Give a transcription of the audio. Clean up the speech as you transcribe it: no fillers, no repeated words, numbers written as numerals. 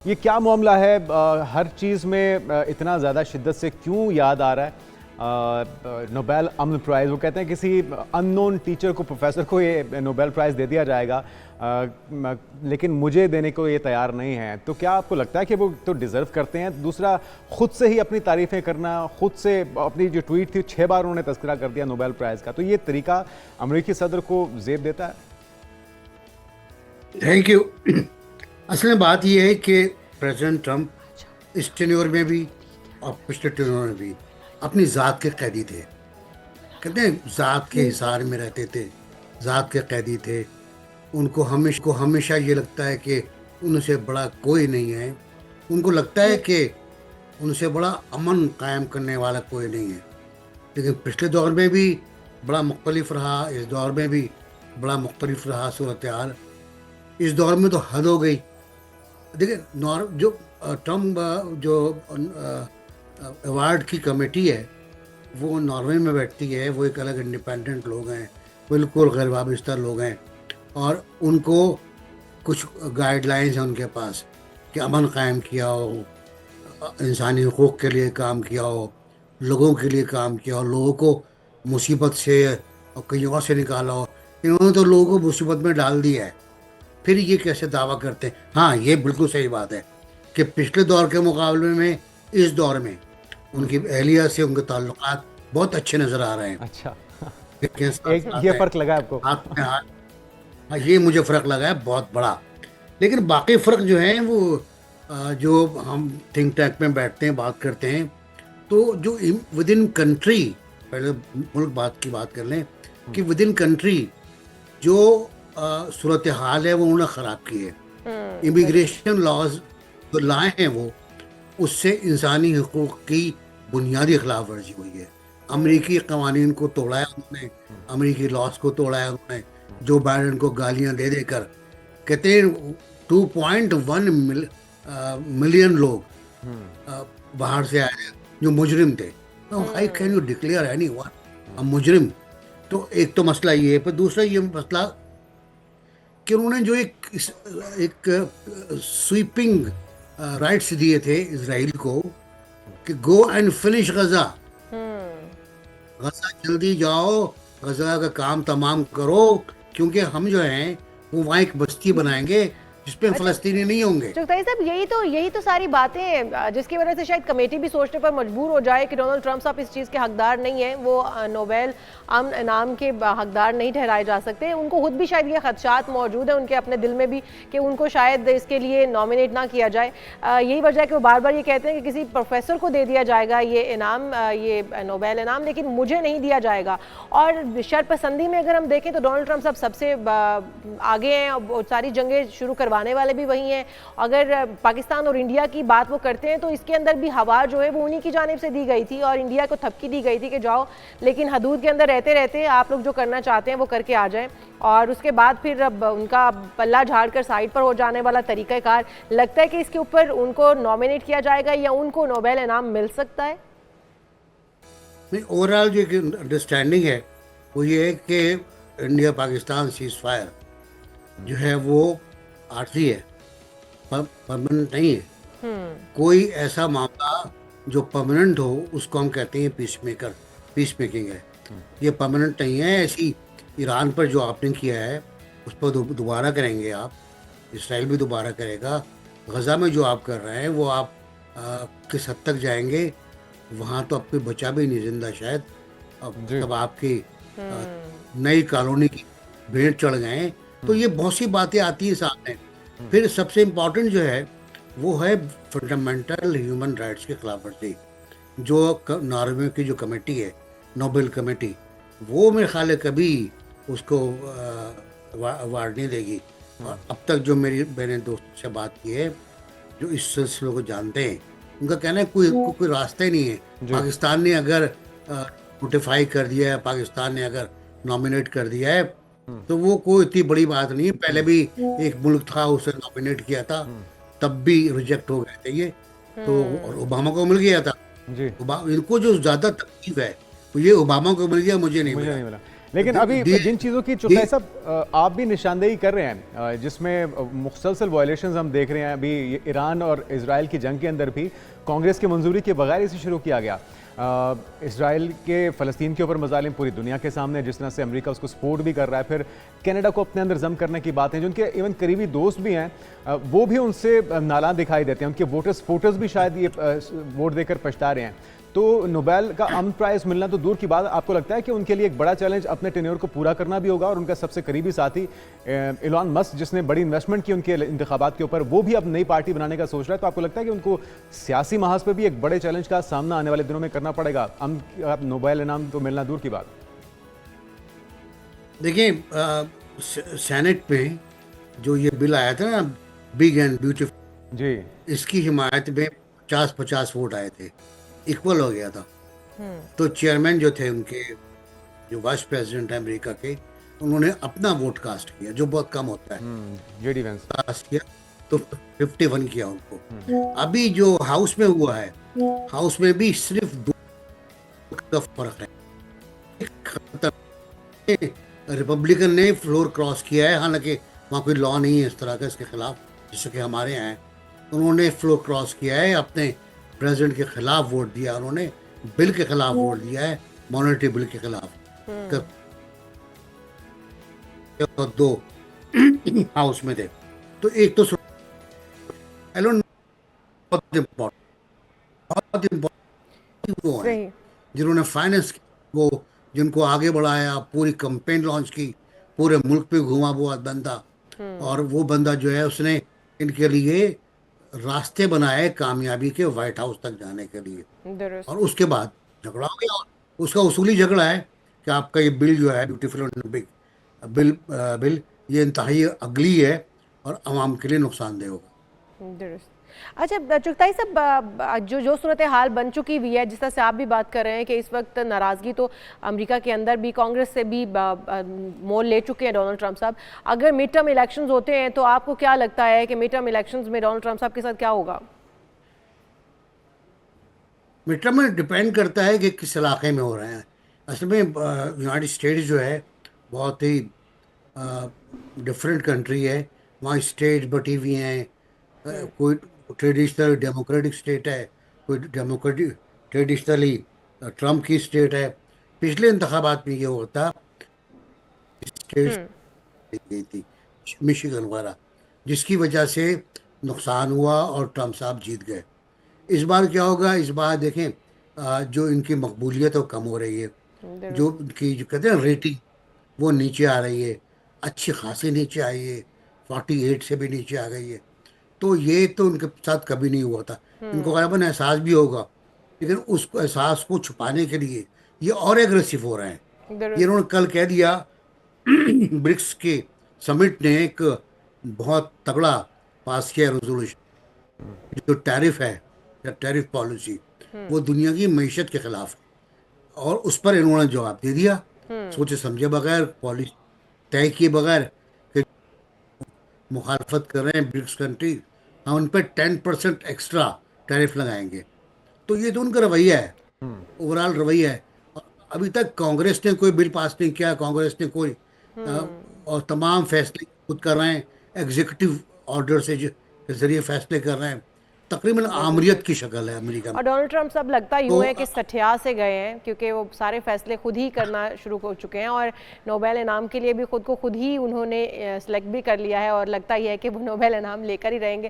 ये क्या मामला है? हर चीज़ में इतना ज़्यादा शिद्दत से क्यों याद आ रहा है नोबेल अमन प्राइज़? वो कहते हैं किसी अननोन टीचर को, प्रोफेसर को ये नोबेल प्राइज़ दे दिया जाएगा, लेकिन मुझे देने को ये तैयार नहीं है। तो क्या आपको लगता है कि वो तो डिज़र्व करते हैं? दूसरा, खुद से ही अपनी तारीफ़ें करना, खुद से अपनी जो ट्वीट थी 6 बार उन्होंने तस्करा कर दिया नोबेल प्राइज़ का, तो ये तरीका अमेरिकी सदर को ज़ेब देता है? Thank you. असल में बात यह है कि प्रेसिडेंट ट्रंप इस टेन्योर में भी और पिछले टेन्योर में भी अपनी ज़ात के कैदी थे। कहते हैं ज़ात के हिसार में रहते थे, ज़ात के कैदी थे। उनको हमेशा ये लगता है कि उनसे बड़ा कोई नहीं है। उनको लगता है कि उनसे बड़ा अमन कायम करने वाला कोई नहीं है। लेकिन पिछले दौर में भी बड़ा मुख्तलिफ रहा, इस दौर में भी बड़ा मुख्तलिफ रहा सूरत हाल। इस दौर में तो हद हो गई। देखिए, जो ट्रम्प जो अवार्ड की कमेटी है वो नॉर्वे में बैठती है। वो एक अलग इंडिपेंडेंट लोग हैं, बिल्कुल गैर वाबस्ता लोग हैं, और उनको कुछ गाइडलाइंस हैं उनके पास कि अमन कायम किया हो, इंसानी हुकूक़ के लिए काम किया हो, लोगों के लिए काम किया हो, लोगों को मुसीबत से और कहीं और से निकाला हो। इन्होंने तो लोगों को मुसीबत में डाल दिया है। फिर ये कैसे दावा करते हैं? हाँ, ये बिल्कुल सही बात है कि पिछले दौर के मुकाबले में इस दौर में उनकी अहलिया से उनके ताल्लुकात बहुत अच्छे नज़र आ रहे हैं। अच्छा, लेकिन ये फ़र्क लगा आपको? हाथ में हाथ, हाँ, ये मुझे फ़र्क लगा है बहुत बड़ा। लेकिन बाकी फ़र्क जो है वो जो हम थिंक टैंक में बैठते हैं, बात करते हैं, तो जो विद इन कंट्री, पहले मुल्क की बात कर लें कि विद इन कंट्री जो सूरत हाल है वो उन्होंने ख़राब की है। इमिग्रेशन लॉज जो लाए हैं वो, उससे इंसानी हुकूक़ की बुनियादी खिलाफ वर्जी हुई है। अमेरिकी कवानीन को तोड़ा है उन्होंने, अमेरिकी लॉज को तोड़ा है उन्होंने। जो बाइडन को गालियां दे देकर, कहते हैं 2.1 मिलियन लोग बाहर से आए जो मुजरिम थे। How can you declare anyone a मुजरिम? तो एक तो मसला ये है, पर दूसरा ये मसला कि उन्होंने जो एक स्वीपिंग राइट्स दिए थे इजराइल को कि गो एंड फिनिश गजा, गजा जल्दी जाओ, गजा का काम तमाम करो, क्योंकि हम जो हैं वो वहाँ एक बस्ती बनाएंगे जिसपे फ़लस्तीनी नहीं होंगे। चुगताई साहब, यही तो सारी बातें हैं जिसकी वजह से शायद कमेटी भी सोचने पर मजबूर हो जाए कि डोनाल्ड ट्रंप साहब इस चीज़ के हकदार नहीं है, वो नोबेल अमन इनाम के हकदार नहीं ठहराए जा सकते। उनको खुद भी शायद ये खदशात मौजूद है उनके अपने दिल में भी कि उनको शायद इसके लिए नॉमिनेट ना किया जाए। यही वजह है कि वो बार बार ये कहते हैं कि किसी प्रोफेसर को दे दिया जाएगा ये इनाम, ये नोबेल इनाम, लेकिन मुझे नहीं दिया जाएगा। और शरपसंदी में अगर हम देखें तो डोनाल्ड ट्रंप साहब सबसे आगे हैं, और सारी जंगें शुरू करवाने वाले भी वही हैं। अगर पाकिस्तान और इंडिया की बात वो करते हैं तो इसके अंदर भी हवा जो है वो उन्हीं की जानिब से दी गई थी और इंडिया को थपकी दी गई थी कि जाओ, लेकिन हदूद के अंदर रहते रहते आप लोग जो करना चाहते हैं वो करके आ जाएं। और उसके बाद फिर अब उनका पल्ला झाड़कर साइड पर हो जाने वाला तरीक़ाकार, लगता है कि इसके ऊपर उनको नॉमिनेट किया जाएगा या उनको नोबेल इनाम मिल सकता है? नहीं, ओवरऑल जो अंडरस्टैंडिंग है वो ये है कि इंडिया पाकिस्तान सीज फायर जो है वो आर्जी है, परमानेंट नहीं है। कोई ऐसा मामला जो परमानेंट हो उसको हम कहते हैं पीस मेकिंग है। ये परमानेंट नहीं है। ऐसी ईरान पर जो आपने किया है उस पर दोबारा करेंगे आप, इसराइल भी दोबारा करेगा। गजा में जो आप कर रहे हैं वो आप किस हद तक जाएंगे? वहाँ तो आपको बचा भी नहीं जिंदा शायद। अब जब आपकी नई कॉलोनी की भेंट चढ़ गए तो ये बहुत सी बातें आती हैं सामने। फिर सबसे इम्पोर्टेंट जो है वो है फंडामेंटल ह्यूमन राइट्स के खिलाफ वर्जी। जो नॉर्वे की जो कमेटी है, नोबेल कमेटी, वो मेरे ख्याल है कभी उसको अवार्ड नहीं देगी। और अब तक जो मैंने दोस्त से बात की है जो इस सिलसिले को जानते हैं, उनका कहना है कोई रास्ता ही नहीं है। पाकिस्तान ने अगर नोटिफाई कर दिया है, पाकिस्तान ने अगर नॉमिनेट कर दिया है, तो वो कोई इतनी बड़ी बात नहीं है। पहले भी एक मुल्क था उसे नॉमिनेट किया था, तब भी रिजेक्ट हो गए थे ये, तो और ओबामा को मिल गया था। इनको जो ज़्यादा तकलीफ है तो ये ओबामा को मिल गया, मुझे नहीं मिला। लेकिन अभी दी- जिन चीज़ों की चुकाई साहब आप भी निशानदेही कर रहे हैं जिसमें मुसलसल वायलेशंस हम देख रहे हैं अभी ये ईरान और इजराइल की जंग के अंदर भी कांग्रेस की मंजूरी के बगैर इसे शुरू किया गया। इजराइल के फ़लस्तीन के ऊपर मजालिम पूरी दुनिया के सामने, जिस तरह से अमेरिका उसको सपोर्ट भी कर रहा है, फिर कनाडा को अपने अंदर जम करने की बातें, जो उनके इवन करीबी दोस्त भी हैं वो भी उनसे नाला दिखाई देते हैं। उनके वोटर्स भी शायद ये वोट देकर पछता रहे हैं। तो नोबेल का अमन प्राइज़ मिलना तो दूर की बात, आपको लगता है कि उनके लिए एक बड़ा चैलेंज अपने टेन्योर को पूरा करना भी होगा और उनका सबसे करीबी साथी इलॉन मस्क, जिसने बड़ी इन्वेस्टमेंट की उनके इंतखाबात के ऊपर, वो भी अब नई पार्टी बनाने का सोच रहा है। तो आपको लगता है कि उनको सियासी महाज पर भी एक बड़े चैलेंज का सामना आने वाले दिनों में करना पड़ेगा? नोबेल इनाम तो मिलना दूर की बात। देखिए, सेनेट में जो ये बिल आया था ना, बिग एंड ब्यूटीफुल जी इसकी हिमायत में 50-50 वोट आए थे, इक्वल हो गया था। तो चेयरमैन जो थे उनके, जो वाइस प्रेसिडेंट है अमेरिका के, उन्होंने अपना वोट कास्ट किया, जो बहुत कम होता है, जेडी वेंस। कास्ट किया तो 51 किया उनको। अभी जो हाउस में हुआ है, हाउस में भी सिर्फ 2 का फर्क है। रिपब्लिकन ने फ्लोर क्रॉस किया है, हालांकि वहाँ कोई लॉ नहीं है इस तरह का इसके खिलाफ, जैसे कि हमारे यहाँ है। उन्होंने फ्लोर क्रॉस किया है, अपने प्रेसिडेंट के खिलाफ वोट दिया, उन्होंने बिल के खिलाफ वोट दिया है, मॉनेटरी बिल के खिलाफ। तो 2 हाउस में थे, तो एक तो बहुत इम्पोर्टेंट वो है जिन्होंने फाइनेंस, वो जिनको आगे बढ़ाया, पूरी कैंपेन लॉन्च की, पूरे मुल्क पे घुमा हुआ बंदा, और वो बंदा जो है उसने इनके लिए रास्ते बनाए कामयाबी के व्हाइट हाउस तक जाने के लिए। और उसके बाद झगड़ा हो गया, उसका उसूली झगड़ा है कि आपका ये बिल जो है ब्यूटीफुल एंड बिग बिल ये इंतहाई अगली है और आवाम के लिए नुकसानदेह होगा। अच्छा चुगताई साहब, जो सूरत हाल बन चुकी हुई है, जिस तरह से आप भी बात कर रहे हैं कि इस वक्त नाराज़गी तो अमेरिका के अंदर भी कांग्रेस से भी मोल ले चुके हैं डोनाल्ड ट्रंप साहब। अगर मिड टर्म इलेक्शंस होते हैं तो आपको क्या लगता है कि मिड टर्म इलेक्शंस में डोनाल्ड ट्रंप साहब के साथ क्या होगा? मिड टर्म में डिपेंड करता है कि किस इलाके में हो रहे हैं। असल में यूनाइटेड स्टेट्स जो है बहुत ही डिफरेंट कंट्री है, वहाँ स्टेट बटी हुई हैं। कोई ट्रेडिशनल डेमोक्रेटिक स्टेट है, कोई डेमोक्रेटिक ट्रेडिशनली ट्रम्प की स्टेट है। पिछले इंतखाबात में ये होता स्टेट गई थी, मिशिगन वगैरह, जिसकी वजह से नुकसान हुआ और ट्रम्प साहब जीत गए। इस बार क्या होगा? इस बार देखें, जो इनकी मकबूलियत वो कम हो रही है, जो इनकी जो कहते हैं रेटिंग वो नीचे आ रही है, अच्छी खासी नीचे आई है, 48 से भी नीचे आ गई है। तो ये तो उनके साथ कभी नहीं हुआ था। इनको गलबन एहसास भी होगा, लेकिन उस एहसास को छुपाने के लिए ये और एग्रेसिव हो रहे हैं। ये उन्होंने कल कह दिया ब्रिक्स के समिट ने एक बहुत तगड़ा पास किया रेजोल्यूशन, जो टैरिफ है या टैरिफ पॉलिसी, वो दुनिया की मईशत के खिलाफ है। और उस पर इन्होंने जवाब दे दिया, सोचे समझे बगैर, पॉलिसी तय किए बगैर, कि मुखालफत कर रहे हैं ब्रिक्स कंट्री, हम उन पर 10% एक्स्ट्रा टैरिफ लगाएंगे। तो ये तो उनका रवैया है, ओवरऑल रवैया है। अभी तक कांग्रेस ने कोई बिल पास नहीं किया, कांग्रेस ने कोई और तमाम फैसले खुद कर रहे हैं, एग्जीक्यूटिव ऑर्डर से के जरिए फैसले कर रहे हैं। तकरीबन आमरीत की शक्ल है अमेरिका में। और डोनाल्ड ट्रंप साहब लगता यूँ है कि सठिया से गए हैं, क्योंकि वो सारे फैसले खुद ही करना शुरू हो चुके हैं और नोबेल इनाम के लिए भी खुद को खुद ही उन्होंने सेलेक्ट भी कर लिया है और लगता ही है कि वो नोबेल इनाम लेकर ही रहेंगे।